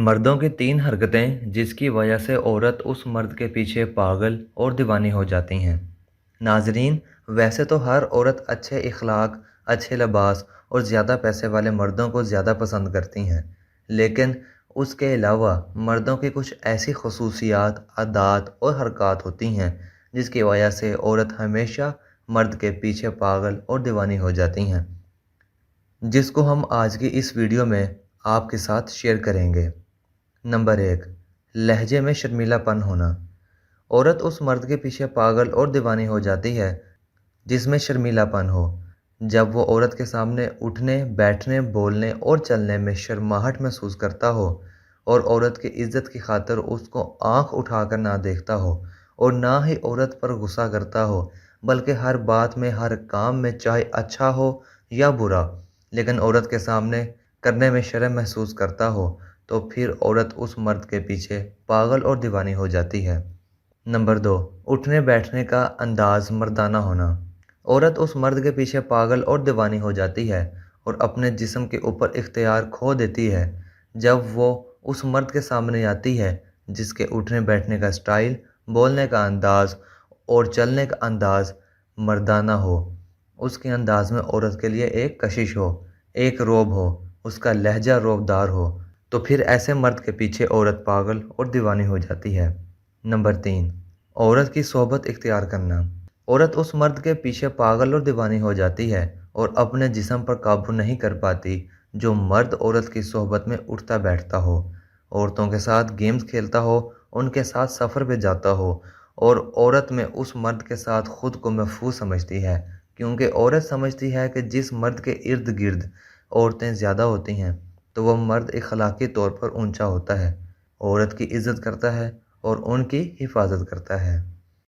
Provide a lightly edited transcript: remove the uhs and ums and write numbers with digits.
مردوں کی 3 حرکتیں جس کی وجہ سے عورت اس مرد کے پیچھے پاگل اور دیوانی ہو جاتی ہیں۔ ناظرین، ویسے تو ہر عورت اچھے اخلاق، اچھے لباس اور زیادہ پیسے والے مردوں کو زیادہ پسند کرتی ہیں، لیکن اس کے علاوہ مردوں کی کچھ ایسی خصوصیات، عادات اور حرکات ہوتی ہیں جس کی وجہ سے عورت ہمیشہ مرد کے پیچھے پاگل اور دیوانی ہو جاتی ہیں، جس کو ہم آج کی اس ویڈیو میں آپ کے ساتھ شیئر کریں گے۔ نمبر 1، لہجے میں شرمیلا پن ہونا۔ عورت اس مرد کے پیچھے پاگل اور دیوانی ہو جاتی ہے جس میں شرمیلا پن ہو۔ جب وہ عورت کے سامنے اٹھنے، بیٹھنے، بولنے اور چلنے میں شرماہٹ محسوس کرتا ہو اور عورت کی عزت کی خاطر اس کو آنکھ اٹھا کر نہ دیکھتا ہو اور نہ ہی عورت پر غصہ کرتا ہو، بلکہ ہر بات میں، ہر کام میں، چاہے اچھا ہو یا برا، لیکن عورت کے سامنے کرنے میں شرم محسوس کرتا ہو، تو پھر عورت اس مرد کے پیچھے پاگل اور دیوانی ہو جاتی ہے۔ نمبر 2، اٹھنے بیٹھنے کا انداز مردانہ ہونا۔ عورت اس مرد کے پیچھے پاگل اور دیوانی ہو جاتی ہے اور اپنے جسم کے اوپر اختیار کھو دیتی ہے جب وہ اس مرد کے سامنے آتی ہے جس کے اٹھنے بیٹھنے کا سٹائل، بولنے کا انداز اور چلنے کا انداز مردانہ ہو۔ اس کے انداز میں عورت کے لیے ایک کشش ہو، ایک روب ہو، اس کا لہجہ روبدار ہو، تو پھر ایسے مرد کے پیچھے عورت پاگل اور دیوانی ہو جاتی ہے۔ نمبر 3، عورت کی صحبت اختیار کرنا۔ عورت اس مرد کے پیچھے پاگل اور دیوانی ہو جاتی ہے اور اپنے جسم پر قابو نہیں کر پاتی جو مرد عورت کی صحبت میں اٹھتا بیٹھتا ہو، عورتوں کے ساتھ گیمز کھیلتا ہو، ان کے ساتھ سفر پہ جاتا ہو، اور عورت میں اس مرد کے ساتھ خود کو محفوظ سمجھتی ہے، کیونکہ عورت سمجھتی ہے کہ جس مرد کے ارد گرد عورتیں زیادہ ہوتی ہیں تو وہ مرد اخلاقی طور پر اونچا ہوتا ہے، عورت کی عزت کرتا ہے اور ان کی حفاظت کرتا ہے۔